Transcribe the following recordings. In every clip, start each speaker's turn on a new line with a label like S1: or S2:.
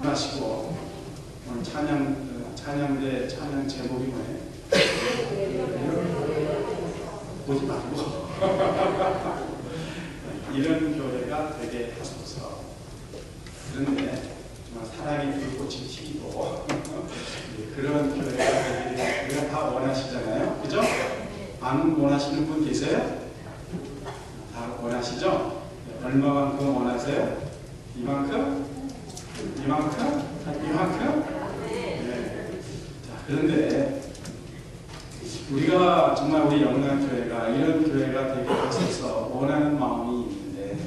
S1: 마시고 오늘 찬양대 찬양 제목이 뭐예요? 보지 말고 이런 교회가 되게 하소서. 그런데 정말 사랑의 불꽃이 튀고 그런 교회가 되기를 우리가 다 원하시잖아요. 그죠? 안 원하시는 분 계세요? 다 원하시죠? 얼마만큼 원하세요? 이만큼? 이만큼? 이만큼? 네. 자, 그런데 우리가 정말 우리 영락교회가 이런 교회가 되게 하셔서 원하는 마음이 있는데,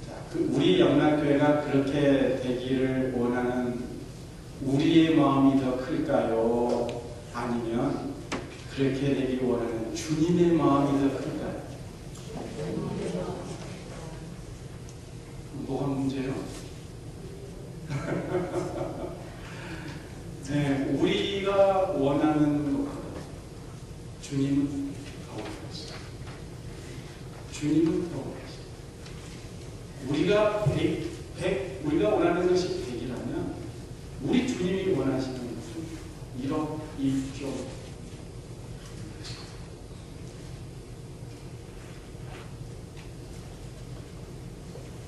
S1: 자, 우리 영락교회가 그렇게 되기를 원하는 우리의 마음이 더 클까요? 아니면 그렇게 되기를 원하는 주님의 마음이 더 클까요? 뭐가 문제예요? 네, 우리가 원하는 것, 주님은 더 원하시죠. 주님은 더 원하시죠. 우리가 원하는 것이 100이라면 우리 주님이 원하시는 것은 1억, 1조.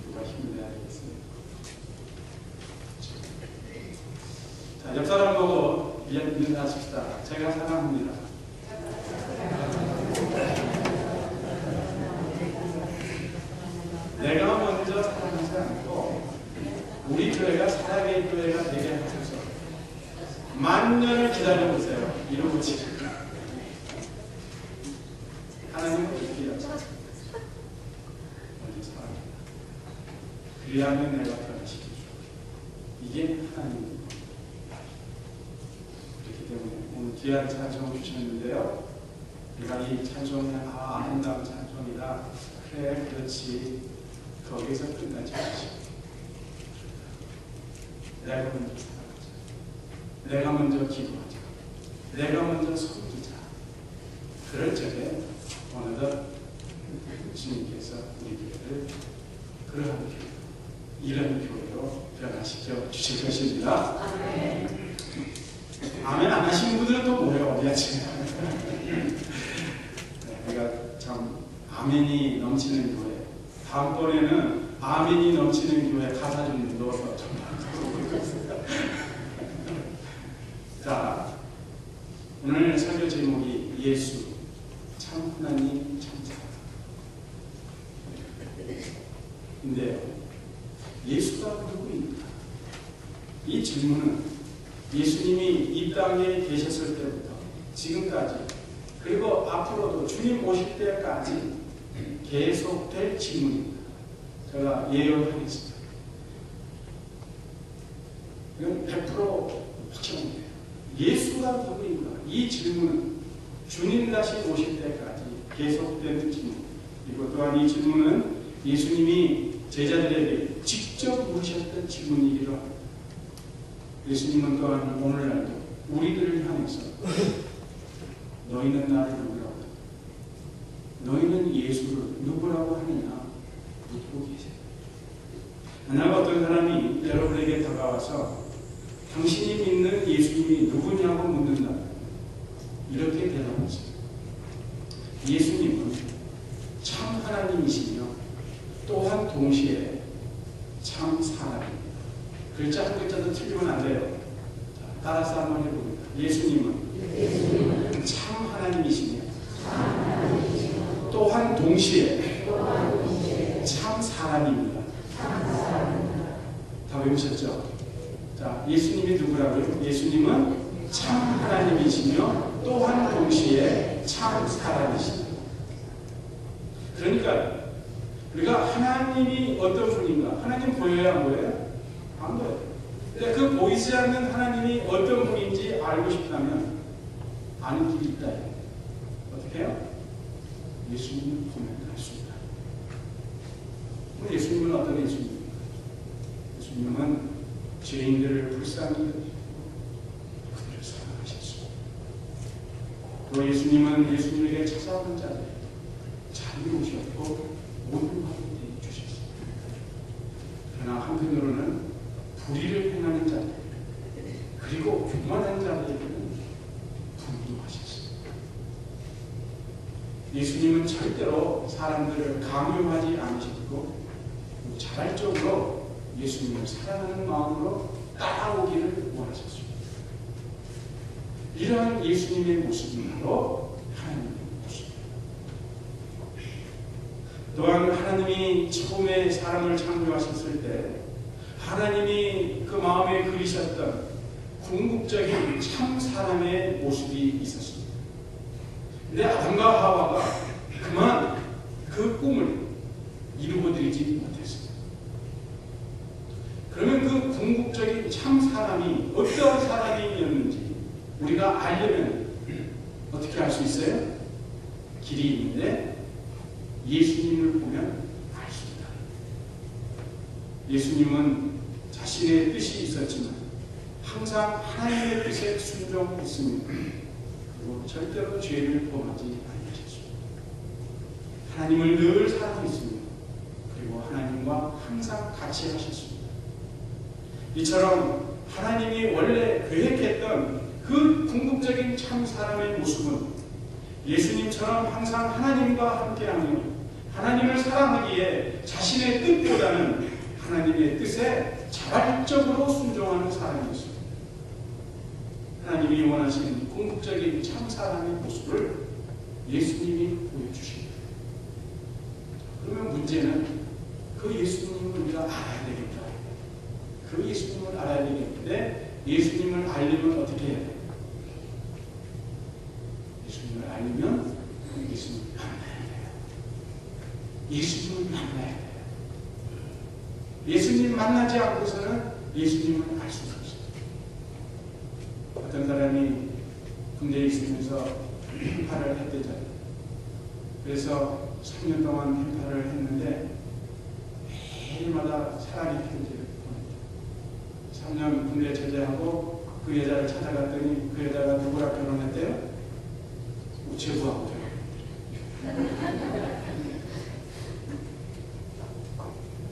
S1: 누가 힘내야겠습니다. 자, 옆 사람 보고 인사하십시다. 제가 사랑합니다. 내가 먼저 사랑하지 않고 우리 교회가 사랑의 교회가 되게 하셔서 만년을 기다려보세요. 이러고 지금 하나님은 그렇게 하죠. 먼저 사랑합니다. 그리하면 내가 변화시키죠. 이게 하나님입니다. 그렇기 때문에 오늘 귀한 찬송을 주셨는데요. 우리가 이 찬송이 아름다운 찬송이다. 그래, 그렇지. 거기서 끝나지 마시고 내가 먼저 사랑하자. 내가 먼저 기도하자. 내가 먼저 섬기자. 그럴 적에 어느덧 주님께서 우리 교회를 그러한 교회, 이런 교회로 변화시켜 주실 것입니다. 아멘. 아멘 안 하시는 분들은 또 뭐예요? 어디야 지금? 내가 참 아멘이 넘치는 교회. 다음번에는 아멘이 넘치는 교회 가사 좀 넣어서 좀 만들어보겠습니다. 자, 오늘 설교 제목이 예수, 참 하나님, 참 사랑. 근데 예수가 누구입니까? 이 질문은 예수님이 이 땅에 계셨을 때부터 지금까지 그리고 앞으로도 주님 오실 때까지 계속될 질문입니다. 제가 예언하겠습니다. 이건 100% 확정입니다. 예수가 누구인가? 이 질문은 주님 다시 오실 때까지 계속되는 질문. 그리고 또한 이 질문은 예수님이 제자들에게 직접 물으셨던 질문이기도 합니다. 예수님은 또한 오늘날도 우리들을 향해서 너희는 나를 누구라고 하느냐? 너희는 예수를 누구라고 하느냐? 묻고 계세요. 만약 어떤 사람이 여러분에게 다가와서 당신이 믿는 예수님이 누구냐고 묻는다. 이렇게 대답하세요. 예수님은 참 하나님이시며 또한 동시에 참 사람입니다. 글자 한 글자도 틀리면 안 돼요. 자, 따라서 한번 해봅니다. 예수님은 참 하나님이시며 또한 동시에 참 사람입니다. 다 외우셨죠? 자, 예수님이 누구라고요? 예수님은 참 하나님이시며 또한 동시에 참 사람이십니다. 그러니까 우리가 하나님이 어떤 분인가? 하나님 보여요? 안 보여요? 안 보여요. 근데 그 보이지 않는 하나님이 어떤 분인지 알고 싶다면 아는 길이 있다. 어떻게 해요? 예수님을 보면 알 수 있다. 예수님은 어떤 예수님입니까? 예수님은 죄인들을 불쌍히 여기고 그들을 사랑하셨습니다. 또 예수님은 예수님에게 찾아오는 자들 잘 오셨고 모든 것을 주셨습니다. 그러나 한편으로는 예수님은 절대로 사람들을 강요하지 않으셨고 자발적으로 예수님을 사랑하는 마음으로 따라오기를 원하셨습니다. 이러한 예수님의 모습이 바로 하나님의 모습입니다. 또한 하나님이 처음에 사람을 창조하셨을 때 하나님이 그 마음에 그리셨던 궁극적인 참 사람의 모습이 있었습니다. 근데 아담과 하와가 그만 그 꿈을 이루어드리지 못했습니다. 그러면 그 궁극적인 참 사람이 어떤 사람이었는지 우리가 알려면 어떻게 알 수 있어요? 길이 있는데 예수님을 보면 알 수 있다. 예수님은 자신의 뜻이 있었지만 항상 하나님의 뜻에 순종했으며 그리고 절대로 죄를 범하지 않으셨습니다. 하나님을 늘 사랑했으며 그리고 하나님과 항상 같이 하셨습니다. 이처럼 하나님이 원래 계획했던 그 궁극적인 참 사람의 모습은 예수님처럼 항상 하나님과 함께하며 하나님을 사랑하기에 자신의 뜻보다는 하나님의 뜻에 자발적으로 순종하는 사람이었습니다. 하나님이 원하시는 궁극적인 참 사람의 모습을 예수님이 보여주십니다. 그러면 문제는 그 예수님을 우리가 알아야 되겠다. 그 예수님을 알아야 되겠는데 예수님을 알려면 어떻게 해야 돼요? 예수님을 알려면 예수님을 만나야 돼요. 예수님을 만나야 돼요. 예수님 만나지 않고서는 예수님을 알 수가 없어요. 어떤 사람이 군대에 있으면서 행파를 했대잖아요. 그래서 3년 동안 행파를 했는데 매일마다 사랑의 편지를 보냈대요. 3년 군대 제대하고 그 여자를 찾아갔더니 그 여자가 누구랑 결혼했대요? 우체부하고 결혼했대요.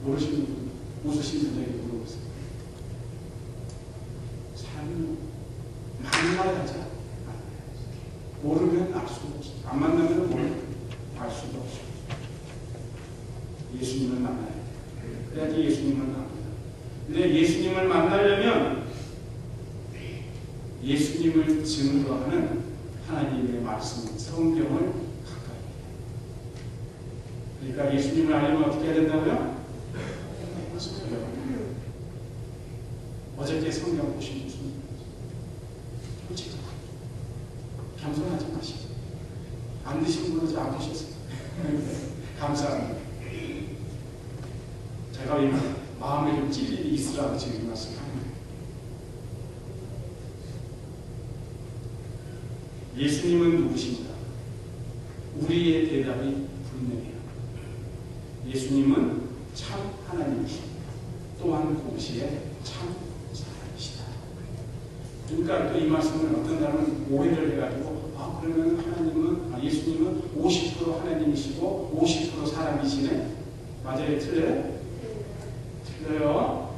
S1: 모르시는 분, 웃으시는 분에게 물어보세요. 사람이 만나야자 모르면 알 수가 없어요. 안 만나면 알 수가 없어요. 예수님을 만나야 돼요. 그래야지 예수님을 만납니다. 근데 예수님을 만나려면 예수님을 증거하는 하나님의 말씀, 성경을 가까이 해요. 그러니까 예수님을 알려면 어떻게 해야 된다고요? 성경. 어저께 성경 보신 무슨 솔직히 겸손하지 마시고 안 드신 분은 안 드셨어요. 감사합니다. 제가 이 마음에 좀 찔림이 있으라고 지금 말씀합니다. 예수님은 누구십니까? 우리의 대답이 분명해요. 예수님은 참 하나님이십니다. 또한 동시에 참 사람이시다. 그러니까 또 이 말씀을 어떤 사람은 오해를 해가지고 그러면 하나님은 예수님은 50% 하나님이시고 50% 사람이시네. 맞아요? 틀려요? 틀려요.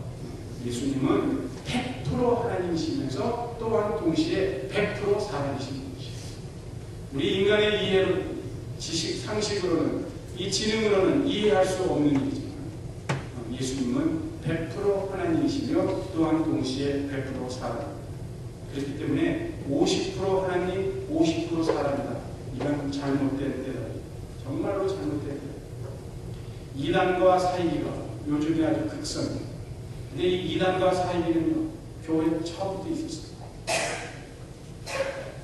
S1: 예수님은 100% 하나님이시면서 또한 동시에 100% 사람이신 분이시죠. 우리 인간의 이해로 지식 상식으로는 이 지능으로는 이해할 수 없는 일이지만 예수님은 100% 하나님이시며 또한 동시에 100% 사람. 그렇기 때문에 50% 하나님, 50% 사람이다. 이건 잘못된 대답이에요. 정말로 잘못된 대답. 이단과 사이비가 요즘에 아주 극성이에요. 근데 이 이단과 사이비는요, 교회에 처음부터 있었어요.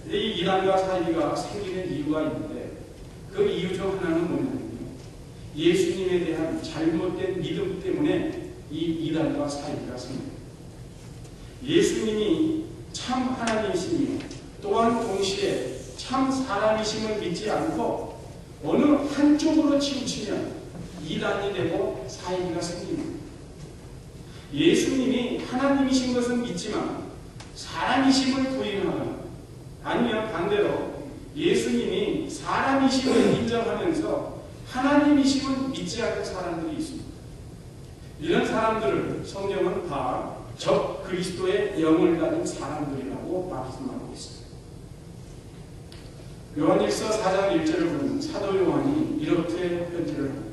S1: 근데 이 이단과 사이비가 생기는 이유가 있는데 그 이유 중 하나는 뭐냐면요. 예수님에 대한 잘못된 믿음 때문에 이 이단과 사이비가 생깁니다. 예수님이 참 하나님이시며 또한 동시에 참 사람이심을 믿지 않고 어느 한쪽으로 치우치면 이단이 되고 사이비가 생깁니다. 예수님이 하나님이신 것은 믿지만 사람이심을 부인하거나 아니면 반대로 예수님이 사람이심을 인정하면서 하나님이심을 믿지 않는 사람들이 있습니다. 이런 사람들을 성경은 다 적 그리스도의 영을 가진 사람들이라고 말씀하고 있습니다. 요한일서 4장 1절을 보면 사도 요한이 이렇게 편지를 합니다.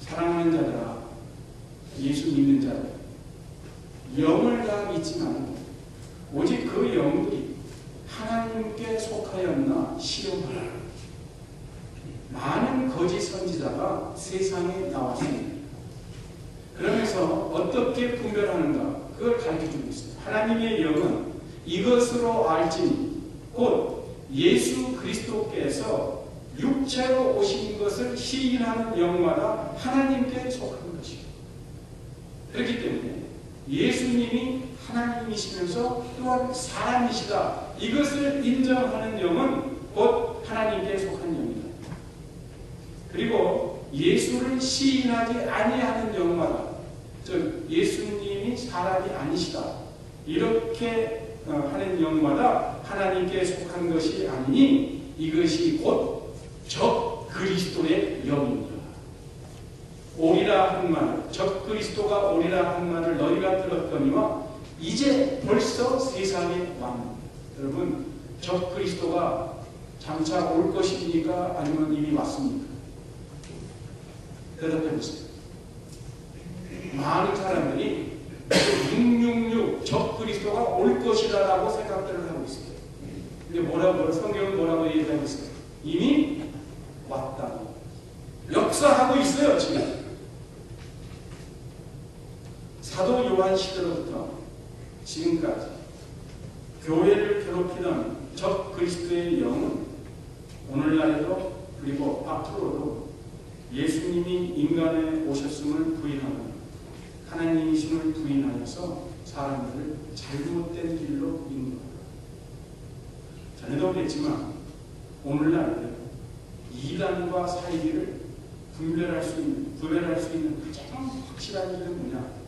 S1: 사랑하는 자들아, 예수 믿는 자들, 영을 다 믿지 말고 오직 그 영들이 하나님께 속하였나 시험하라. 많은 거짓 선지자가 세상에 나왔습니다. 그러면서 어떻게 분별하는가 그걸 가르쳐주고 있어요. 하나님의 영은 이것으로 알지니 곧 예수 그리스도께서 육체로 오신 것을 시인하는 영마다 하나님께 속한 것이고, 그렇기 때문에 예수님이 하나님이시면서 또한 사람이시다, 이것을 인정하는 영은 곧 하나님께 속한 영이다. 그리고 예수를 시인하지 아니하는 영마다, 즉 예수님이 사람이 아니시다 이렇게 하는 영마다 하나님께 속한 것이 아니니 이것이 곧 적 그리스도의 영입니다. 오리라 한 말, 적 그리스도가 오리라 한 말을 너희가 들었거니와 이제 벌써 세상에 왔습니다. 여러분, 적 그리스도가 장차 올 것입니까? 아니면 이미 왔습니까? 대답해 보세요. 많은 사람들이 666 적 그리스도가 올 것이라고 생각들을 하고 있어요. 근데 성경은 뭐라고 얘기하고 있어요? 이미 왔다고. 역사하고 있어요, 지금. 사도 요한 시대로부터 지금까지 교회를 괴롭히던 적 그리스도의 영은 오늘날에도 그리고 앞으로도 예수님이 인간에 오셨음을 부인하고 하나님이심을 부인하여서 사람들을 잘못된 길로 인도합니다. 전에도 그랬지만 오늘날 이단과 사이비를 분별할 수 있는 가장 확실한 일은 뭐냐?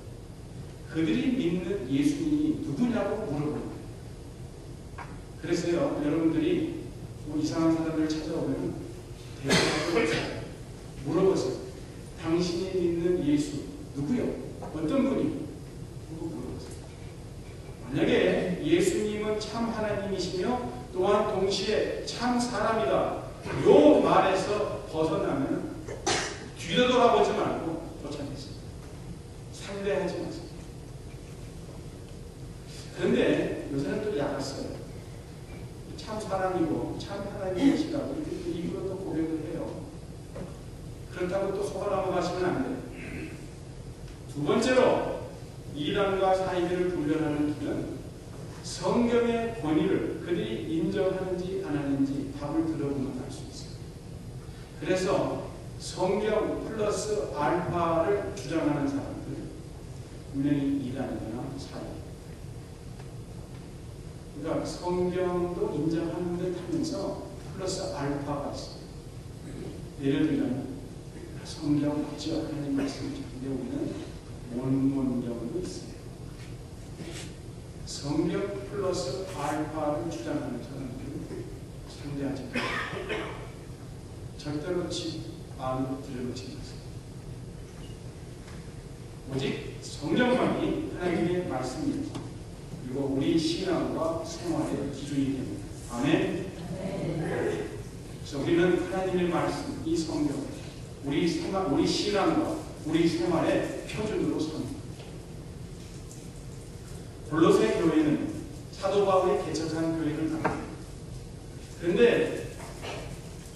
S1: 그들이 믿는 예수님이 누구냐고 물어봅니다. 그래서요, 여러분들이 뭐 이상한 사람을 찾아오면 대화를 물어보세요. 당신이 믿는 예수 누구요? 어떤 분이? 그거 물어보세요. 만약에 예수님은 참 하나님이시며 또한 동시에 참 사람이다, 요 말에서 벗어나면 뒤로 돌아보지 말고 쫓아내세요. 상대하지 마세요. 그런데 요새는 또 약했어요. 참 사람이고 참 하나님이시라고 이렇게 입으로 또 고백을 해요. 그렇다고 또 속아 넘어가시면 안 돼요. 두 번째로 이단과 사이비를 분별하는 길은 성경의 권위를 그들이 인정하는지 안 하는지 답을 들어보면 알 수 있어요. 그래서 성경 플러스 알파를 주장하는 사람들, 분명히 이단이거나 사이비. 그러니까 성경도 인정하는 듯 하면서 플러스 알파가 있어요. 예를 들면 성경 맞죠? 하나님 말씀이죠. 근데 우리는 원문경도 있어요. 성경 플러스 알파를 주장하는 사람들은 상대하지 마세요. 절대로 마음으로 들여놓지 마세요. 오직 성경만이 하나님의 말씀입니다. 그리고 우리 신앙과 생활의 기준이 됩니다. 아멘. 그래서 우리는 하나님의 말씀, 이 성경, 우리 신앙과 우리 생활의 표준으로 삽니다. 골로새 교회는 사도 바울이 개척한 교회를 말합니다. 그런데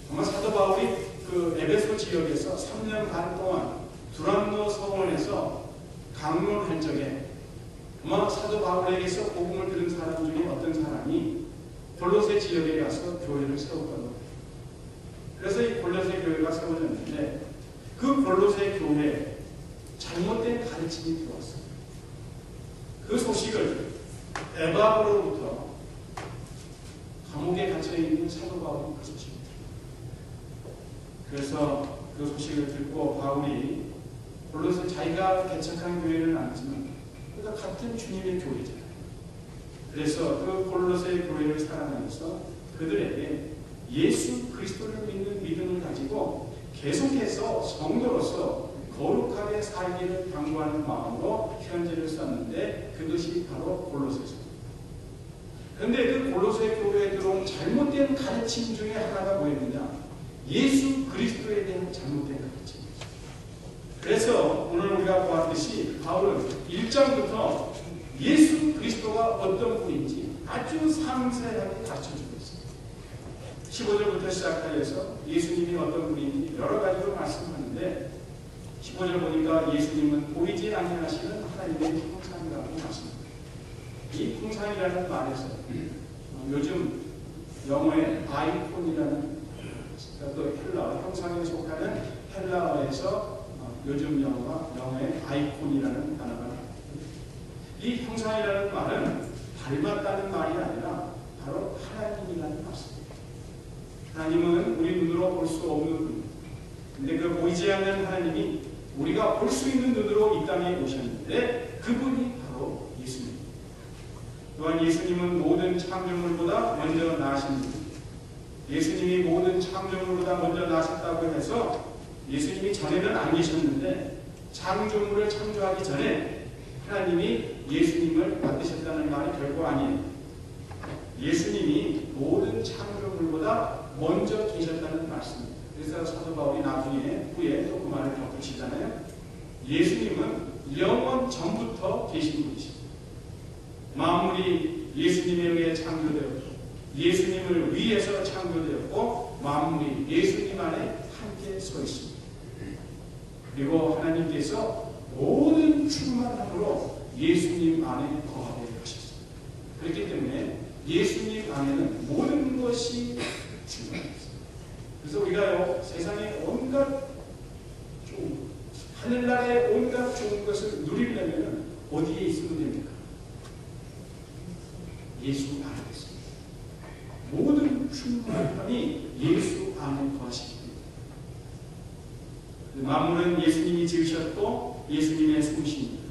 S1: 정말 사도 바울이 그 에베소 지역에서 3년 반 동안 두란노 성원에서 강론할 적에 아마 사도 바울에게서 복음을 들은 사람 중에 어떤 사람이 골로새 지역에 가서 교회를 세웠거든요. 그래서 이 골로새 교회가 세워졌는데 그 골로새 교회에 잘못된 가르침이 들어왔어요. 그 소식을 에바브로부터 감옥에 갇혀있는 사도 바울이 그 소식을 들어요. 그래서 그 소식을 듣고 바울이 골로새 자기가 개척한 교회는 아니지만 그러니까 같은 주님의 교회잖아요. 그래서 그 골로새 교회를 사랑하면서 그들에게 예수 그리스도를 믿는 믿음을 가지고 계속해서 성도로서 거룩하게 살기를 당부하는 마음으로 편지를 썼는데 그것이 바로 골로새서입니다. 그런데 그 골로새 교회에 들어온 잘못된 가르침 중에 하나가 뭐였느냐? 예수 그리스도에 대한 잘못된 가르침. 그래서 오늘 우리가 보았듯이 바울은 1장부터 예수 그리스도가 어떤 분인지 아주 상세하게 가르쳐주고 있습니다. 15절부터 시작하여서 예수님이 어떤 분인지 여러 가지로 말씀하는데 15절 보니까 예수님은 보이지 아니하시는 하나님의 형상이라고 말씀합니다. 이 형상이라는 말에서 요즘 영어의 아이콘이라는 또 헬라 형상에 속하는 헬라어에서 요즘 영어의 아이콘이라는 단어가 나옵니다. 이 형상이라는 말은 닮았다는 말이 아니라 바로 하나님이라는 말씀입니다. 하나님은 우리 눈으로 볼 수 없는 분입니다. 근데 그 보이지 않는 하나님이 우리가 볼 수 있는 눈으로 이 땅에 오셨는데 그분이 바로 예수님입니다. 또한 예수님은 모든 창조물보다 먼저 나신 분입니다. 예수님이 모든 창조물보다 먼저 나셨다고 해서 예수님이 전에는 안 계셨는데 창조물을 창조하기 전에 하나님이 예수님을 만드셨다는 말이 결코 아니에요. 예수님이 모든 창조물보다 먼저 계셨다는 말씀입니다. 그래서 사도 바울이 나중에 후에 또 그 말을 덧붙이잖아요. 예수님은 영원 전부터 계신 분이십니다. 만물이 예수님에 의해 창조되었고 예수님을 위해서 창조되었고 만물이 예수님 안에 함께 서 있습니다. 그리고 하나님께서 모든 충만함으로 예수님 안에 거하게 하셨습니다. 그렇기 때문에 예수님 안에는 모든 것이 충만합니다. 그래서 우리가요 세상에 온갖 좋은 것, 하늘나라의 온갖 좋은 것을 누리려면 어디에 있으면 됩니까? 예수 안에 있습니다. 모든 충만함이 예수 안에 거하십니다. 만물은 예수님이 지으셨고 예수님의 솜씨입니다.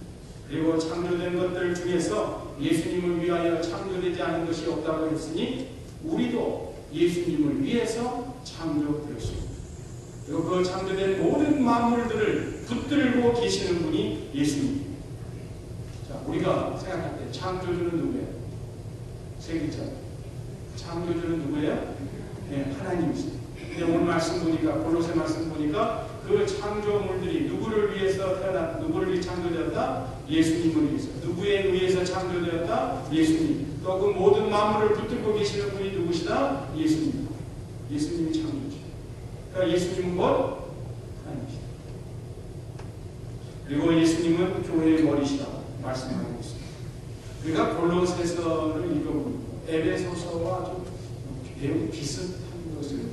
S1: 그리고 창조된 것들 중에서 예수님을 위하여 창조되지 않은 것이 없다고 했으니 우리도 예수님을 위해서 창조되었습니다. 그리고 그 창조된 모든 만물들을 붙들고 계시는 분이 예수님입니다. 자, 우리가 생각할 때 창조주는 누구예요? 세 글자. 창조주는 누구예요? 네, 하나님이십니다. 근데 오늘 말씀 보니까 골로새 말씀 보니까 그 창조물들이 누구를 위해서 누구를 위해 창조되었다? 예수님을 위해서. 누구에 의해서 창조되었다? 예수님. 또 그 모든 만물을 붙들고 계시는 분이 누구시다? 예수님. 예수님이 창조주죠. 그러니까 예수님은 곧 하나님이시다. 그리고 예수님은 교회의 머리시다고 말씀하고 있습니다. 우리가 골로새서를 읽어보면 에베소서와 좀 내용이 비슷한 것을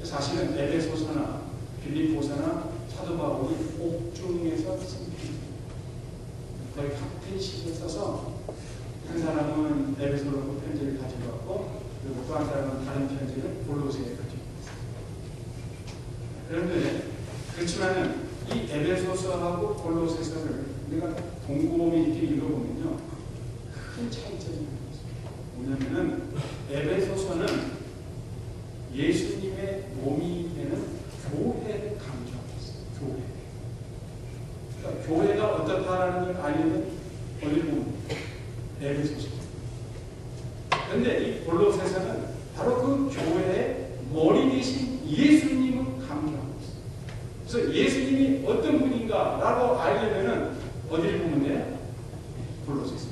S1: 사실은 에베소서나 빌립보서나 사도 바울이 옥중에서 쓴 거의 같은 시기에 써서 한 사람은 에베소로 그 편지를 가지고 왔고 그리고 또 한 사람은 다른 편지를 골로새에 가지고 왔어요. 그런데 그렇지만은 이 에베소서하고 골로새서를 우리가 곰곰이 이렇게 읽어보면요 큰 차이점이 있습니다. 뭐냐면은 에베소서는 예수님의 몸이 되는 교회를 강조하고 있어요. 교회. 그러니까 교회가 어떻다라는 걸 알려면 어딜 보면 에베소서. 그런데 이 골로새서는 바로 그 교회의 머리 대신 예수님을 강조하고 있어요. 그래서 예수님이 어떤 분인가라고 알려면은 어디를 보면 돼요? 골로새서.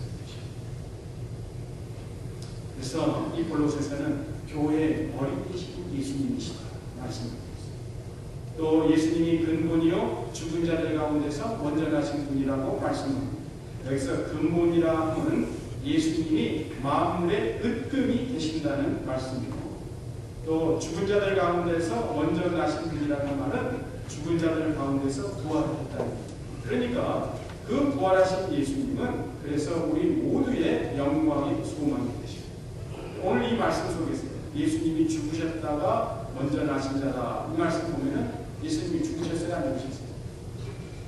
S1: 그래서 이 골로새서는 교회의 머리 대신 예수님이시다 말씀합니다. 또 예수님이 근본이요 죽은 자들 가운데서 먼저 나신 분이라고 말씀합니다. 여기서 근본이라 하면 예수님이 만물의 으뜸이 되신다는 말씀이고 또 죽은 자들 가운데서 먼저 나신 분이라는 말은 죽은 자들 가운데서 부활했다는 겁니다. 그러니까 그 부활하신 예수님은 그래서 우리 모두의 영광이 소망이 되십니다. 오늘 이 말씀 속에서 예수님이 죽으셨다가 먼저 나신 자다 이 말씀 보면은 예수님이 죽으셨어요? 안 죽으셨어요?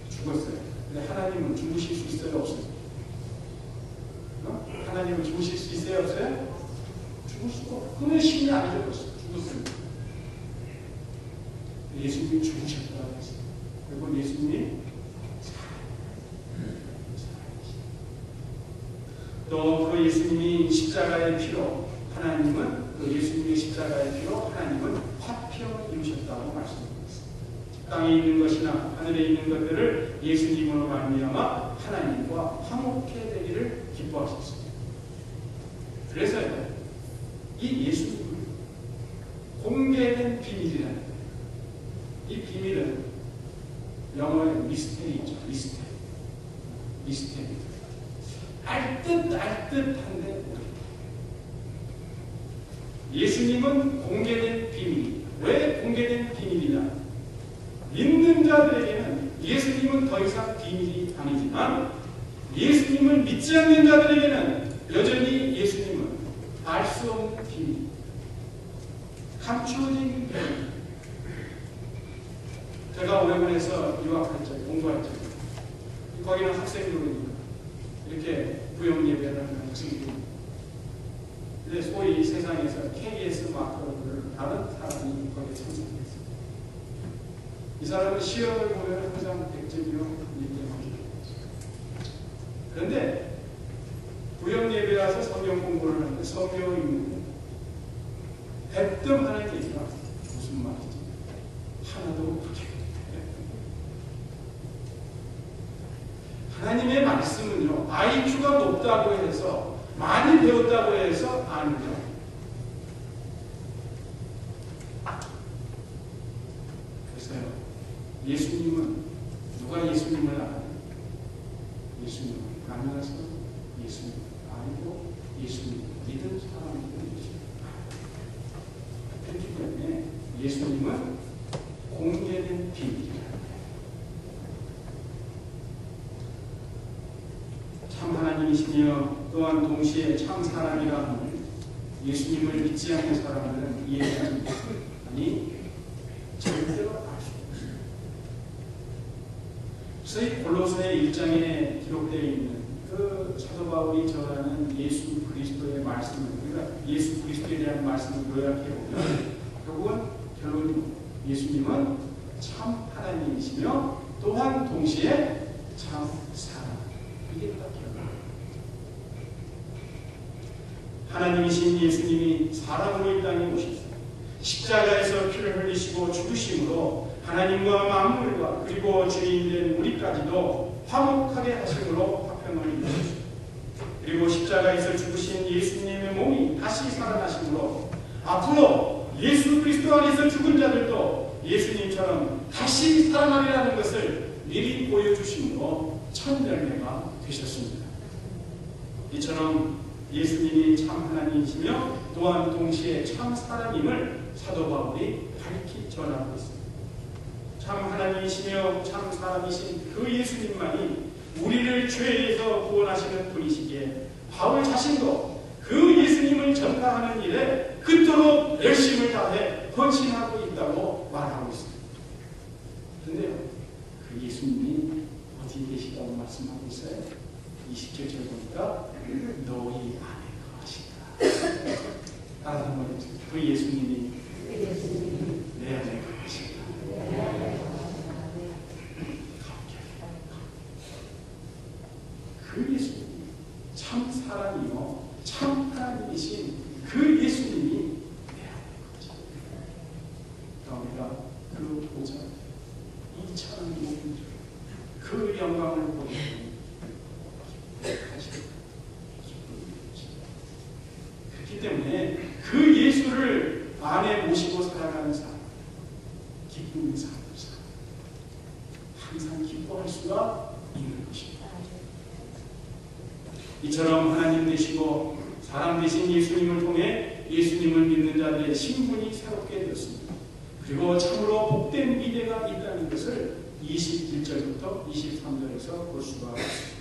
S1: 죽었어요. 근데 하나님은 죽으실 수 있어요? 없어요? 하나님은 죽으실 수 있어요? 없어요? 죽을 수가 없어요. 그러면 신이 아니죠. 죽었습니다. 예수님이 죽으셨다고 했어요. 그리고 예수님이 또 그 예수님이 십자가의 피로 하나님은 그 예수님의 십자가의 피로 하나님은 화평을 이루셨다고 말씀드렸습니다. 땅에 있는 것이나 하늘에 있는 것들을 예수님으로 말미암아 하나님과 화목해 되기를 기뻐하셨습니다. 그래서 이 예수님은 공개된 비밀이라는 거예요. 이 비밀은 영어의 미스테리죠. 미스테리. 알듯한데 예수님은 공개된 비밀. 왜 공개된 비밀이냐? 믿는 자들에게는 예수님은 더 이상 비밀이 아니지만 예수님을 믿지 않는 자들에게는 여전히 예수님은 알 수 없는 비밀, 감추어진 비밀. 제가 오레곤에서 유학할 때, 공부할 때 거기는 학생들이니까 이렇게 부영 예배를 하는 학생들이 근데 소위 세상에서 KBS 마크를 다른 사람이 거기에 참석했어요. 이 사람은 시험을 보면 항상 100점이요, 1점이요. 그런데 부영 예배 와서 성경 공부를 하는데 성경을 읽는데 대뜸 하는 얘기가 무슨 말이지? 하나도 모르겠어요. 하나님의 말씀은요, IQ가 높다고 해서, 많이 배웠다고 해서 아니죠. 그래서요, 예수님은, 누가 예수님을 알아요? 예수님을 만나서 예수님을 알고 예수님을 믿은 사람들은 그렇기 때문에 예수님은 공개된 비밀이에요. 참 하나님이시며 또한 동시에 참 사람이라 함을 예수님을 믿지 않는 사람들은 이해하지 아니 절대로 알 수 없습니다. 그래서 이 골로새 1장에 기록되어 있는 그 사도 바울이 전하는 예수 그리스도의 말씀을 우리가 예수 그리스도에 대한 말씀을 요약해 보면 결국은 결론이 예수님은 참 하나님이시며 또한 동시에 참 사람. 이게 딱 하나님이신 예수님이 사람으로 이 땅에 오셔서 십자가에서 피를 흘리시고 죽으심으로 하나님과 만물과 그리고 죄인된 우리까지도 화목하게 하심으로 화평을 이루셨습니다. 그리고 십자가에서 죽으신 예수님의 몸이 다시 살아나심으로 앞으로 예수 그리스도 안에서 죽은 자들도 예수님처럼 다시 살아나리라는 것을 미리 보여주심으로 첫 열매가 되셨습니다. 이처럼 예수님이 참 하나님이시며 또한 동시에 참 사람임을 사도 바울이 밝히 전하고 있습니다. 참 하나님이시며 참 사람이신 그 예수님만이 우리를 죄에서 구원하시는 분이시기에 바울 자신도 그 예수님을 전파하는 일에 그토록 열심을 다해 헌신하고 있다고 말하고 있습니다. 그런데요, 그 예수님이 어디 계시다고 말씀하고 있어요? 20절 보니까 너희 안에 거하시다. 다른 한번 해주세요. 그 예수님이 내 안에 거하시다. 그 예수님이 참 사람이요 참 하나님이신 그 예수님이 내 안에 거하시다. 우리가 그 보좌 이 찬양이 그 영광을 보고 그렇기 때문에 그 예수를 안에 모시고 살아가는 사람, 기쁨의 삶을 살아 항상 기뻐할 수가 있는 것입니다. 이처럼 하나님 되시고 사람 되신 예수님을 통해 예수님을 믿는 자들의 신분이 새롭게 되었습니다. 그리고 참으로 복된 미래가 있다는 것을 21절부터 23절에서 볼 수가 있습니다.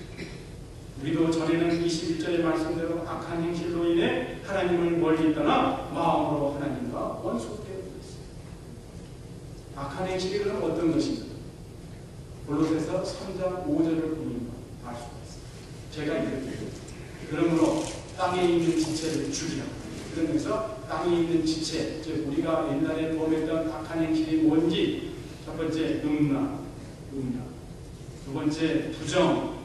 S1: 우리도 전에는 21절의 말씀대로 악한 행실로 인해 하나님을 멀리 떠나 마음으로 하나님과 원수되어 있어요. 악한 행실이 그럼 어떤 것인가? 골로새서 3장 5절을 보면 알 수가 있어요. 제가 이렇게 그러므로 땅에 있는 지체를 죽이라. 그러면서 땅에 있는 지체, 즉 우리가 옛날에 범했던 악한 행실이 뭔지 첫 번째 음란, 두 번째 부정,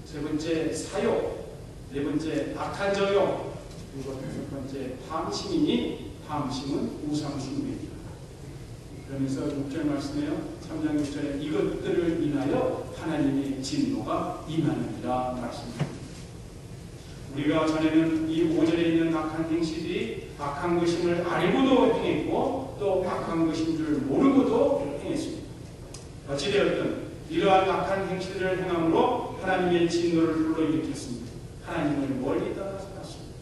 S1: 세 번째 사욕, 네 번째 악한 적용, 그리고 다섯 번째 탐심이니 탐심은 우상숭배이다. 그러면서 6절 말씀에요. 3장 6절에 이것들을 인하여 하나님의 진노가 임하느니라 말씀입니다. 우리가 전에는 이 5절에 있는 악한 행실이 악한 것임을 알고도 행했고 또 악한 것인 줄 모르고도 행했습니다. 어찌되었든 이러한 악한 행실을 행함으로 하나님의 진노를 불러일으켰습니다. 하나님을 멀리 떠나 살았습니다.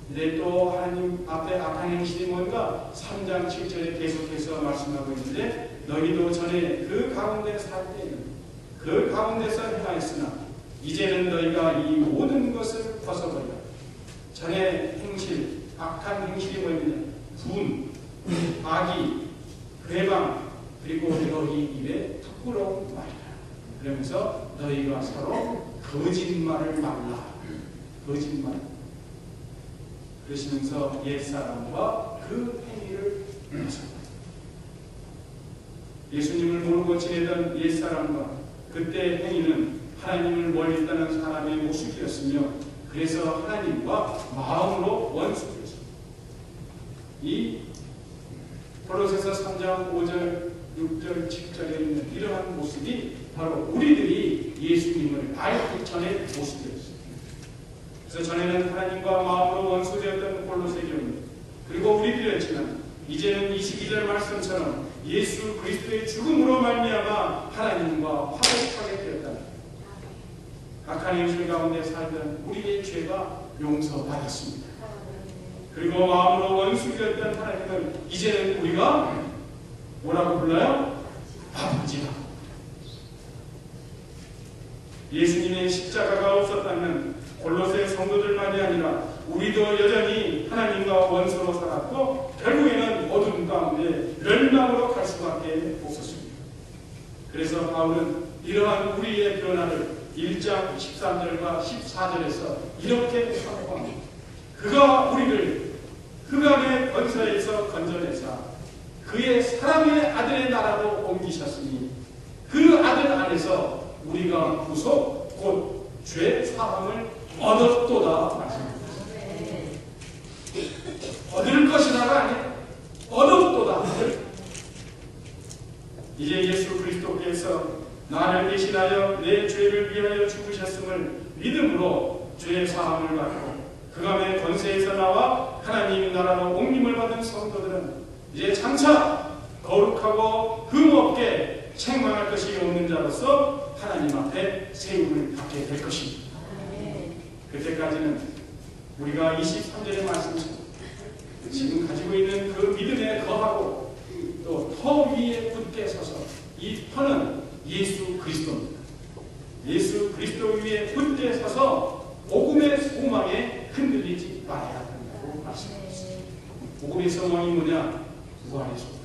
S1: 근데 또 하나님 앞에 악한 행실이 뭔가 3장 7절에 계속해서 말씀하고 있는데 너희도 전에 그 가운데 살 때는 그 가운데서 행하였으나 이제는 너희가 이 모든 것을 벗어버리라. 전에 행실, 악한 행실이 뭐냐면 분, 악의, 회방, 그리고 너희 입에 부끄러운 말이라. 그러면서 너희가 서로 거짓말을 말라. 거짓말. 그러시면서 옛사람과 그 행위를 벗어버려. 예수님을 모르고 지내던 옛사람과 그때 행위는 하나님을 멀리 떠난 사람의 모습이었으며 그래서 하나님과 마음으로 원수되었습니다. 이 골로새서 3장 5절, 6절, 7절에 있는 이러한 모습이 바로 우리들이 예수님을 알기 전의 모습이었습니다. 그래서 전에는 하나님과 마음으로 원수되었던 골로새 교회, 그리고 우리들이었지만 이제는 22절 말씀처럼 예수 그리스도의 죽음으로 말미암아 하나님과 화목하게 되었다. 악한 행실 가운데 살던 우리의 죄가 용서받았습니다. 그리고 마음으로 원수되었던 하나님을 이제는 우리가 뭐라고 불러요? 아버지라고. 예수님의 십자가가 없었다면 골로새 성도들만이 아니라 우리도 여전히 하나님과 원수로 살았고 결국에는 어둠 가운데 멸망으로 갈 수밖에 없었습니다. 그래서 바울은 이러한 우리의 변화를 1장 13절과 14절에서 이렇게 선포합니다. 그가 우리를 흑암의 권세에서 건져내사 그의 사랑의 아들의 나라로 옮기셨으니 그 아들 안에서 우리가 구속 곧 죄 사함을 얻었도다 말씀합니다. 얻을 것이다가 아니라 얻었도다. 이제 예수 그리스도께서 나를 대신하여 내 죄를 위하여 죽으셨음을 믿음으로 죄 사함을 받고 흑암의 권세에서 나와 하나님 나라로 옮김을 받은 성도들은 이제 장차 거룩하고 흠없게 책망할 것이 없는 자로서 하나님 앞에 세움을 받게 될 것입니다. 그때까지는 우리가 23절의 말씀처럼 지금 가지고 있는 그 믿음에 거하고 또 터 위에 굳게 서서 이 터는 예수 그리스도입니다. 예수 그리스도 위에 굳게 서서 복음의 소망에 흔들리지 말아야 한다고 말씀하셨습니다. 복음의 소망이 뭐냐? 부활의 소망.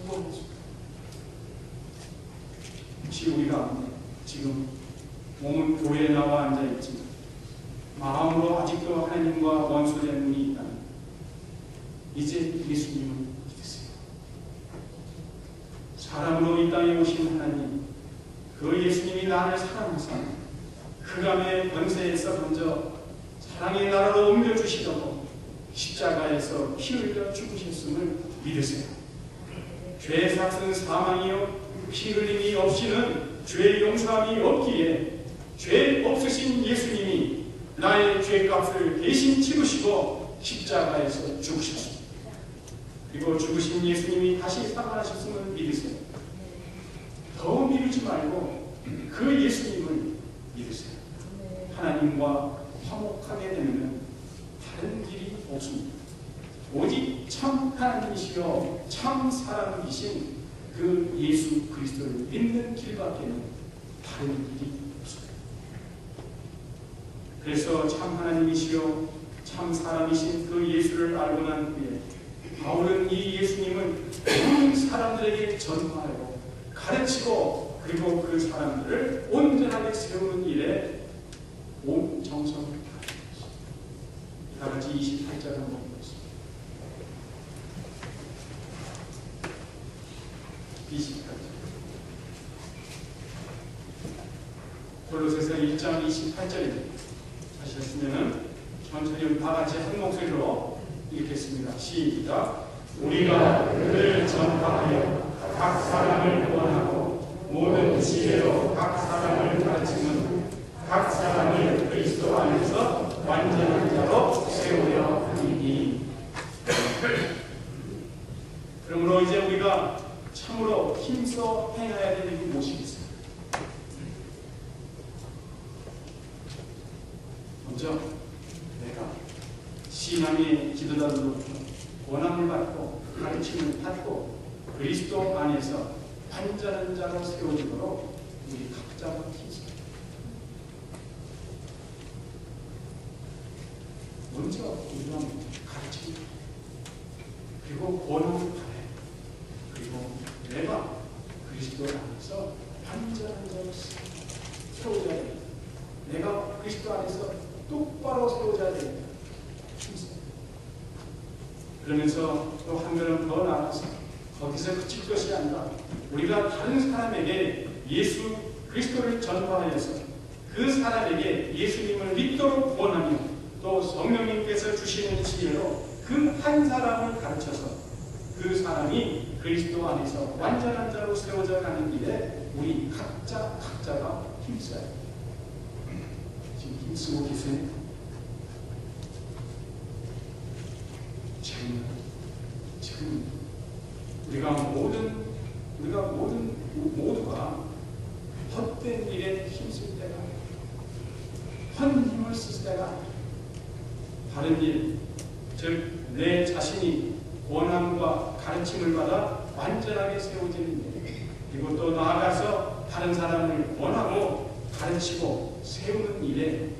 S1: 부활의 소망. 혹시 우리가 지금 몸은 교회에 나와 앉아있지만 마음으로 아직도 하나님과 원수된 분이 있다면 이제 예수님을 믿으세요. 사람으로 이 땅에 오신 하나님, 그 예수님이 나를 사랑하사 흑암의 권세에서 먼저 사랑의 나라로 옮겨주시려고 십자가에서 피 흘려 죽으셨음을 믿으세요. 죄 삭은 사망이요 피 흘림이 없이는 죄 용서함이 없기에 죄 없으신 예수님이 나의 죄값을 대신 치르시고 십자가에서 죽으셨습니다. 그리고 죽으신 예수님이 다시 살아나셨음을 믿으세요. 더 미루지 말고 그 예수님을 믿으세요. 하나님과 화목하게 되면 다른 길이 없습니다. 오직 참 하나님이시여 참 사람이신 그 예수 그리스도를 믿는 길밖에는 다른 길이 없습니다. 그래서 참 하나님이시여 참 사람이신 그 예수를 알고 난 후에 바울은 이 예수님을 모든 사람들에게 전파하고 가르치고 그리고 그 사람들을 온전하게 세우는 일에 온 정성을 다했습니다. 다같이 28절을 한번 보겠습니다. 28절 골로새서 1장 28절입니다. 하셨으면은 천천히 다 같이 한 목소리로 읽겠습니다. 시작. 우리가 그를 전파하여 각 사람을 구원하고 모든 지혜로 각 사람을 가르치는 각 사람을 그리스도 안에서 완전한 자로 세우려 하니. 그러므로 이제 우리가 참으로 힘써 행해야 될 일이 무엇이겠습니까? 먼저 내가 신앙의 지도자로부터 권함을 받고 가르침을 받고 그리스도 안에서 완전한 자로 세워지도록 우리 각자가 힘써야 합니다. 먼저 우리가 가르침 그리고 권함을 받아야 그리고 내가 그리스도 안에서 완전한 자로 세워져야 됩니다. 내가 그리스도 안에서 똑바로 세워져야 됩니다. 그러면서 또 한 걸음 더 나아가서 거기서 그칠 것이 아니라 우리가 다른 사람에게 예수 그리스도를 전파하여서 그 사람에게 예수님을 믿도록 권하며 또 성령님께서 주시는 지혜로 그 한 사람을 가르쳐서 그 사람이 그리스도 안에서 완전한 자로 세워져 가는 길에 우리 각자가 힘써야 합니다. 지금 힘쓰고 계세요? 지금 우리가 모두가 헛된 일에 힘쓸 때가 헛 힘을 쓸 때가 다른 일, 즉 내 자신이 권함과 가르침을 받아 완전하게 세워지는 일, 그리고 또 나아가서 다른 사람을 권하고 가르치고 세우는 일에